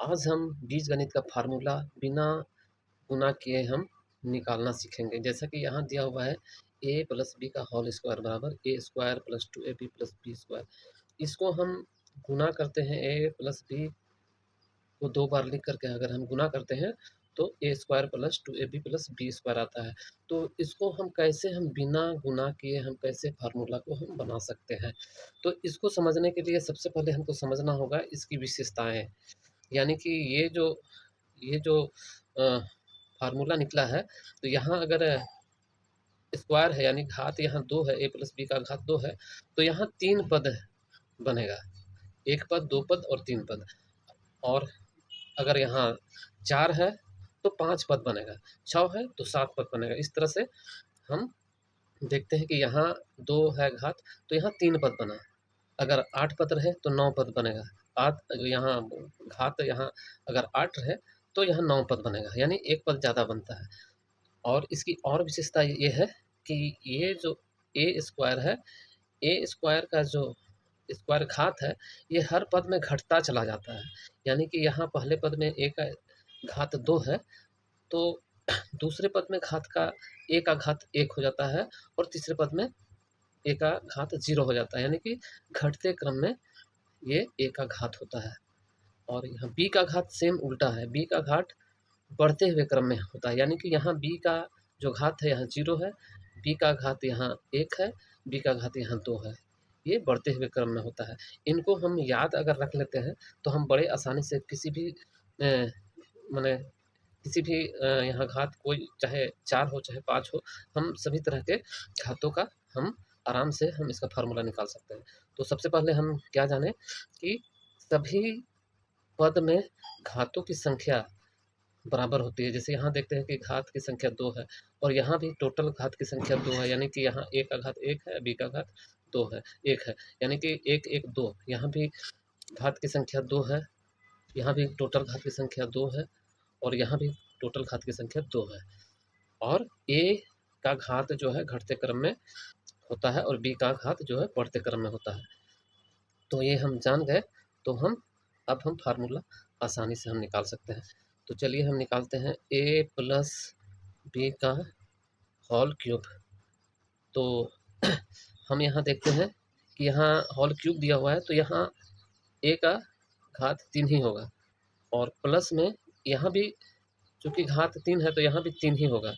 आज हम बीजगणित का फार्मूला बिना गुणा किए हम निकालना सीखेंगे। जैसा कि यहाँ दिया हुआ है ए प्लस बी का होल स्क्वायर बराबर a square plus 2ab plus b square. इसको हम गुणा करते हैं, ए प्लस बी को 2 बार लिख करके अगर हम गुणा करते हैं तो a square plus 2ab plus b square आता है। तो इसको हम बिना गुणा किए हम कैसे फार्मूला को हम बना सकते हैं। तो इसको समझने के लिए सबसे पहले हमको समझना होगा इसकी विशेषताएँ। यानी कि ये जो फार्मूला निकला है, तो यहाँ अगर स्क्वायर है यानी घात यहाँ 2 है, ए प्लस बी का घात 2 है, तो यहाँ 3 पद बनेगा। 1 पद, 2 पद और 3 पद। और अगर यहाँ 4 है तो 5 पद बनेगा, 6 है तो 7 पद बनेगा। इस तरह से हम देखते हैं कि यहाँ 2 है घात, तो यहाँ 3 पद बना। अगर 8 पद रहे तो 9 पद बनेगा। आठ यहाँ घात यहाँ अगर 8 रहे तो यहाँ 9 पद बनेगा, यानी 1 पद ज़्यादा बनता है। और इसकी और विशेषता ये है कि ये जो ए स्क्वायर है, ए स्क्वायर का जो स्क्वायर घात है, ये हर पद में घटता चला जाता है। यानी कि यहाँ पहले पद में ए का घात 2 है, तो दूसरे पद में घात का ए का घात 1 हो जाता है और तीसरे पद में ए का घात 0 हो जाता है। यानी कि घटते क्रम में ये ए का घात होता है। और यहाँ बी का घात सेम उल्टा है, बी का घात बढ़ते हुए क्रम में होता है। यानी कि यहाँ बी का जो घात है यहाँ 0 है, बी का घात यहाँ 1 है, बी का घात यहाँ 2 है। ये बढ़ते हुए क्रम में होता है। इनको हम याद अगर रख लेते हैं तो हम बड़े आसानी से किसी भी माने किसी भी यहाँ घात कोई चाहे 4 हो चाहे 5 हो, हम सभी तरह के घातों का हम आराम से हम इसका फार्मूला निकाल सकते हैं। तो सबसे पहले हम क्या जानें कि सभी पद में घातों की संख्या बराबर होती है। जैसे यहाँ देखते हैं कि घात की संख्या 2 है और यहाँ भी टोटल घात की संख्या 2 है, यानी कि यहाँ ए का घात 1 है, बी का घात 2 है, 1 है, यानी कि 1, 1, 2। यहाँ भी घात की संख्या 2 है, यहाँ भी टोटल घात की संख्या 2 है और यहाँ भी टोटल घात की संख्या 2 है। और ए का घात जो है घटते क्रम में होता है और बी का घात जो है बढ़ते क्रम में होता है। तो ये हम जान गए, तो अब हम फार्मूला आसानी से हम निकाल सकते हैं। तो चलिए हम निकालते हैं ए प्लस बी का होल क्यूब। तो हम यहाँ देखते हैं कि यहाँ होल क्यूब दिया हुआ है, तो यहाँ ए का घात 3 ही होगा और प्लस में यहाँ भी चूँकि घात 3 है तो यहाँ भी 3 ही होगा।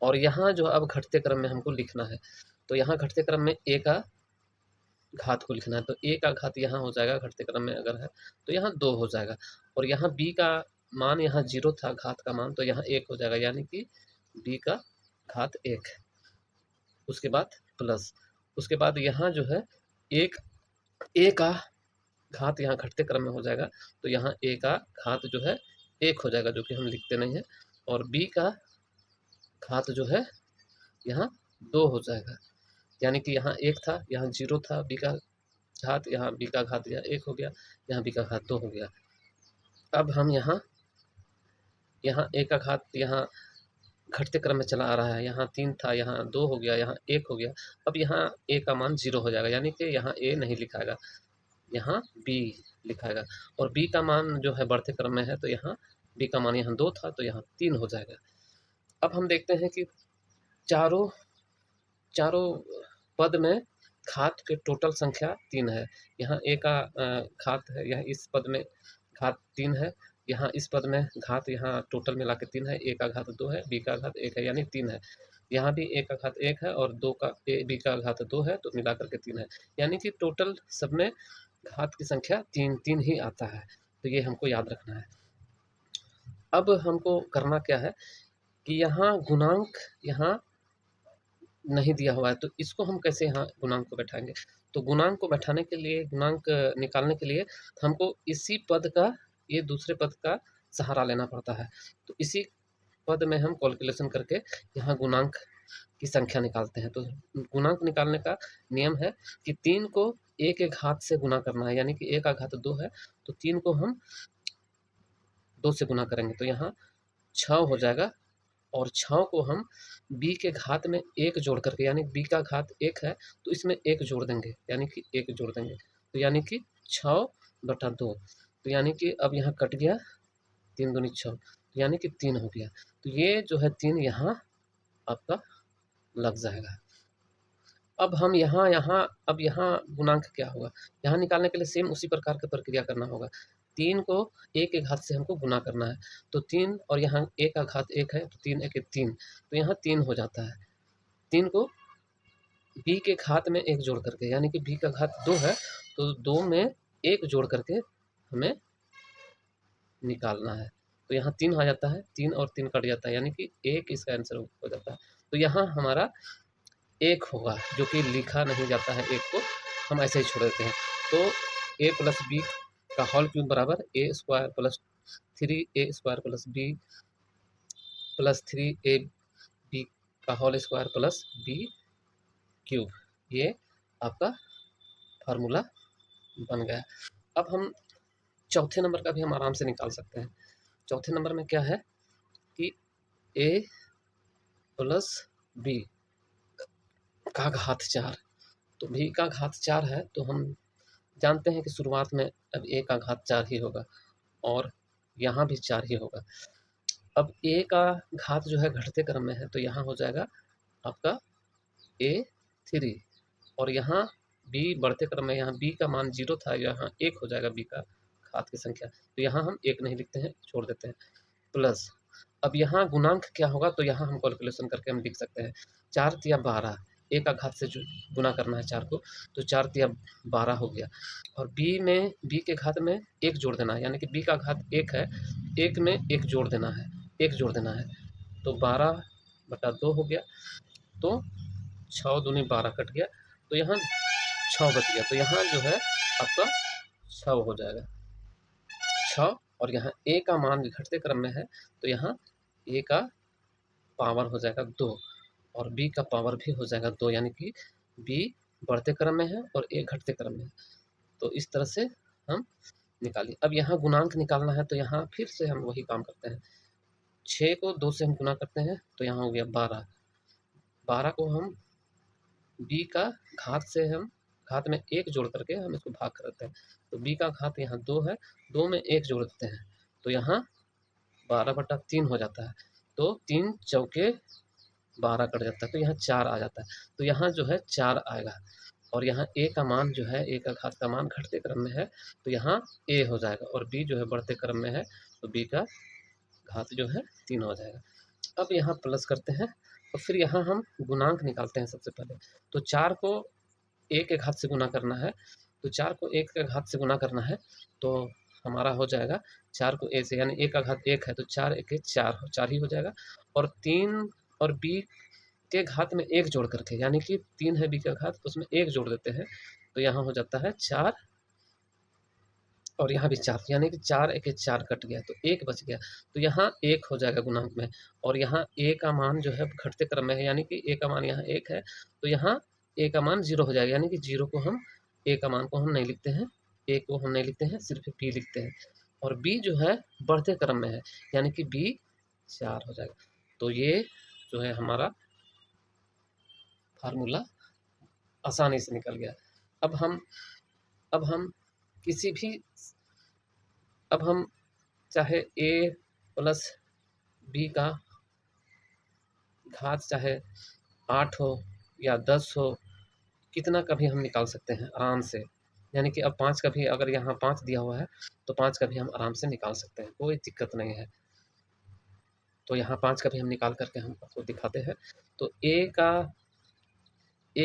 और यहाँ जो अब घटते क्रम में हमको लिखना है, तो यहाँ घटते क्रम में ए का घात को लिखना है, तो ए का घात यहाँ हो जाएगा घटते क्रम में अगर है तो यहाँ 2 हो जाएगा। और यहाँ बी का मान यहाँ 0 था घात का मान, तो यहाँ 1 हो जाएगा, यानी कि बी का घात 1। उसके बाद प्लस, उसके बाद यहाँ जो है एक ए का घात यहाँ घटते क्रम में हो जाएगा, तो यहाँ ए का घात जो है 1 हो जाएगा, जो कि हम लिखते नहीं हैं। और बी का घात जो है यहाँ 2 हो जाएगा, यानी कि यहाँ 1 था, यहाँ 0 था बी का घात, यहाँ बी का घात यहाँ 1 हो गया, यहाँ बी का घात 2 हो गया। अब हम यहाँ यहाँ ए का घात यहाँ घटते क्रम में चला आ रहा है, यहाँ 3 था, यहाँ 2 हो गया, यहाँ 1 हो गया। अब यहाँ ए का मान 0 हो जाएगा, यानी कि यहाँ ए नहीं लिखाएगा, यहाँ बी लिखाएगा। और बी का मान जो है बढ़ते क्रम में है, तो यहाँ बी का मान यहाँ 2 था, तो यहाँ 3 हो जाएगा। अब हम देखते हैं कि चारों चारों पद में घात के टोटल संख्या 3 है। यहाँ ए का घात है, यह इस पद में घात 3 है, यहाँ इस पद में घात यहाँ टोटल मिला के 3 है, ए का घात 2 है, बी का घात 1 है, यानी 3 है। यहाँ भी ए का घात 1 है और बी का घात 2 है, तो मिला कर के 3 है। यानी कि टोटल सब में घात की संख्या 3 ही आता है। तो ये हमको याद रखना है। अब हमको करना क्या है कि यहाँ गुणांक यहाँ नहीं दिया हुआ है, तो इसको हम कैसे यहाँ गुणांक को बैठाएँगे? तो गुणांक को बैठाने के लिए, गुणांक निकालने के लिए हमको इसी पद का, ये दूसरे पद का सहारा लेना पड़ता है। तो इसी पद में हम कैलकुलेशन करके यहाँ गुणांक की संख्या निकालते हैं। तो गुणांक निकालने का नियम है कि 3 को ए के घात से गुणा करना है, यानी कि ए का घात 2 है, तो 3 को हम 2 से गुणा करेंगे, तो यहाँ 6 हो जाएगा। और 6 को हम b के घात में 1 जोड़ करके, यानी b का घात 1 है तो इसमें 1 जोड़ देंगे, यानी कि 1 जोड़ देंगे, तो यानी कि 6/2। तो यानी कि अब यहाँ कट गया, 3 दूनी 6, तो यानी कि 3 हो गया। तो ये जो है 3 यहाँ आपका लग जाएगा। अब हम यहाँ गुणांक क्या होगा, यहाँ निकालने के लिए सेम उसी प्रकार की प्रक्रिया करना होगा। 3 को 1 के घात से हमको गुना करना है, तो 3 और यहाँ 1 का घात 1 है, तो 3 1 3, तो यहाँ 3 हो जाता है। 3 को b के घात में 1 जोड़ करके, यानी कि b का घात 2 है, तो 2 में 1 जोड़ करके हमें निकालना है। तो यहाँ 3 आ जाता है, 3 और 3 कट जाता है, यानी कि 1 इसका आंसर हो जाता है। तो यहाँ हमारा 1 होगा, जो कि लिखा नहीं जाता है, 1 को हम ऐसे ही छोड़ देते हैं। तो a प्लस बी का होल क्यूब बराबर a square plus 3a square plus b plus 3ab का whole square plus b cube, ये आपका फार्मूला बन गया। अब हम चौथे नंबर का भी हम आराम से निकाल सकते हैं। चौथे नंबर में क्या है कि a प्लस बी का घात 4, तो b का घात 4 है, तो हम जानते हैं कि शुरुआत में अब a का घात 4 ही होगा और यहाँ भी 4 ही होगा। अब a का घात जो है घटते क्रम में है, तो यहाँ हो जाएगा आपका a3, और यहाँ b बढ़ते क्रम में, यहाँ b का मान 0 था, यहाँ 1 हो जाएगा b का घात की संख्या, तो यहाँ हम 1 नहीं लिखते हैं, छोड़ देते हैं, प्लस अब यहाँ गुणांक क्या होगा, तो यहाँ हम कैलकुलेशन करके हम लिख सकते हैं। 4 तिया 12, a का घात से जो गुना करना है 4 को, तो 4 तिया 12 हो गया, और b के घात में 1 जोड़ देना है, यानी कि b का घात 1 है, 1 में 1 जोड़ देना है, 1 जोड़ देना है, तो 12/2 हो गया, तो 6 दूनी 12 कट गया, तो यहाँ 6 बच गया, तो यहाँ जो है आपका 6 हो जाएगा, 6, और यहाँ a का मान घटते क्रम में है, तो यहाँ a का पावर हो जाएगा 2 और b का पावर भी हो जाएगा 2, यानी कि b बढ़ते क्रम में है और a घटते क्रम में है। तो इस तरह से हम निकालिए। अब यहाँ गुणांक निकालना है, तो यहाँ फिर से हम वही काम करते हैं। 6 को 2 से हम गुना करते हैं, तो यहाँ हो गया 12, 12 को हम b का घात से हम घात में 1 जोड़ करके हम इसको भाग कर देते हैं, तो b का घात यहाँ 2 है, 2 में 1 जोड़ देते हैं, तो यहाँ 12/3 हो जाता है, तो 3 चौके 12 कट जाता है, तो यहाँ 4 आ जाता है, तो यहाँ जो है 4 आएगा, और यहाँ a का मान जो है, a का घात का मान घटते क्रम में है, तो यहाँ a हो जाएगा, और b जो है बढ़ते क्रम में है, तो b का घात जो है 3 हो जाएगा। अब यहाँ प्लस करते हैं, और फिर यहाँ हम गुणांक निकालते हैं सबसे पहले। तो 4 को a के घात से गुना करना है, तो 4 को 1 के घात से गुना करना है, तो हमारा हो जाएगा 4 को a से, यानी a का घात 1 है, तो 4 1 4 ही हो जाएगा, और 3 और b के घात में 1 जोड़ करके, यानी कि 3 है b का घात, तो उसमें 1 जोड़ देते हैं, तो यहाँ हो जाता है 4, और यहाँ भी 4, यानी कि 4 1 4 कट गया, तो 1 बच गया, तो यहाँ 1 हो जाएगा गुणांक में, और यहाँ a का मान जो है घटते क्रम में है, यानी कि a का मान यहाँ 1 है, तो यहाँ a का मान 0 हो जाएगा, यानी कि 0 को हम a का मान को हम नहीं लिखते हैं, a को हम नहीं लिखते हैं, सिर्फ b लिखते हैं, और b जो है बढ़ते क्रम में है, यानी कि b 4 हो जाएगा। तो ये जो है हमारा फार्मूला आसानी से निकल गया। अब हम अब हम किसी भी अब हम चाहे a प्लस b का घात चाहे 8 हो या 10 हो, कितना का भी हम निकाल सकते हैं आराम से, यानी कि अब 5 का भी, अगर यहाँ 5 दिया हुआ है, तो 5 का भी हम आराम से निकाल सकते हैं, कोई दिक्कत नहीं है। तो यहाँ 5 का भी हम निकाल करके हम आपको दिखाते हैं। तो a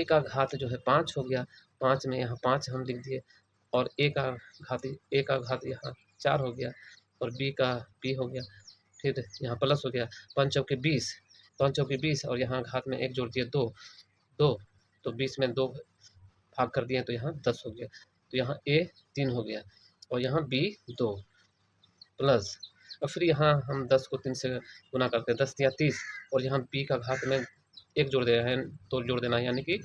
का घात जो है 5 हो गया, 5 में यहाँ 5 हम लिख दिए, और a का घात यहाँ 4 हो गया, और b हो गया, फिर यहाँ प्लस हो गया, 5 चौके 20, 5 चौके 20, और यहाँ घात में 1 जोड़ दिए 2, 2, तो 20 में 2 भाग कर दिए, तो यहाँ 10 हो गया, तो यहाँ a 3 हो गया, और यहाँ b 2, प्लस, और फिर यहाँ हम 10 को 3 से गुना करते हैं, 10 या 30, और यहाँ b का घात में 1 जोड़ दे रहे हैं, 2 जोड़ देना है, यानी कि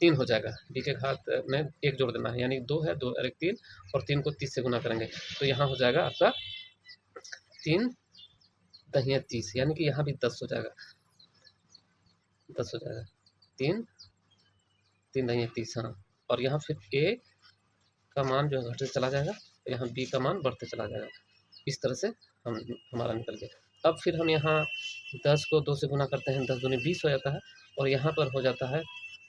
3 हो जाएगा, b के घात में 1 जोड़ देना है, यानी 2 है, 2 और 1 3, और 3 को 30 से गुना करेंगे, तो यहाँ हो जाएगा आपका 3 दहिया 30, यानी कि यहाँ भी 10 हो जाएगा, 10 हो जाएगा, 3 3 दहिया 30, हाँ, और यहाँ फिर a का मान जो है घटते चला जाएगा, तो यहाँ b का मान बढ़ते चला जाएगा। इस तरह से हम हमारा निकल गया। अब फिर हम यहाँ 10 को 2 से गुना करते हैं, 10 दूनी 20 हो जाता है, और यहाँ पर हो जाता है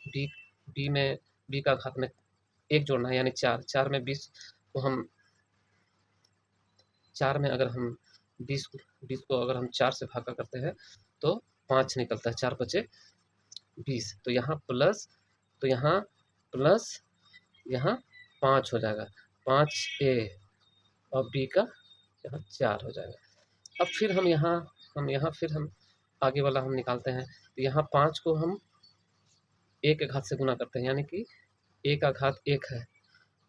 b b में b का घात में 1 जोड़ना है, यानी 4। 4 में 20 को हम 4 में अगर हम 20 को अगर हम 4 से भागा करते हैं तो 5 निकलता है, 4 बचे 20। तो यहाँ प्लस, तो यहाँ प्लस, यहाँ 5 हो जाएगा, 5a, और b का यहाँ 4 हो जाएगा। अब फिर हम यहाँ फिर हम आगे वाला हम निकालते हैं। तो यहाँ 5 को हम a के घात से गुना करते हैं, यानी कि a का घात 1 है,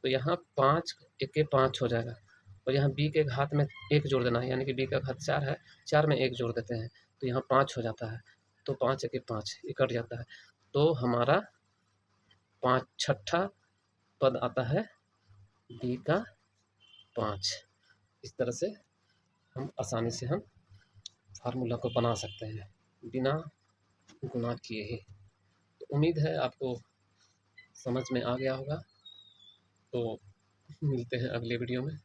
तो यहाँ 5 1 5 हो जाएगा, और यहाँ b के घात में 1 जोड़ देना है, यानी कि b का घात 4 है, 4 में 1 जोड़ देते हैं, तो यहाँ 5 हो जाता है। तो 5 1 5 ये कट जाता है, तो हमारा 5 छठा पद आता है b का 5। इस तरह से हम आसानी से हम फार्मूला को बना सकते हैं बिना गुणा किए ही। तो उम्मीद है आपको समझ में आ गया होगा। तो मिलते हैं अगले वीडियो में।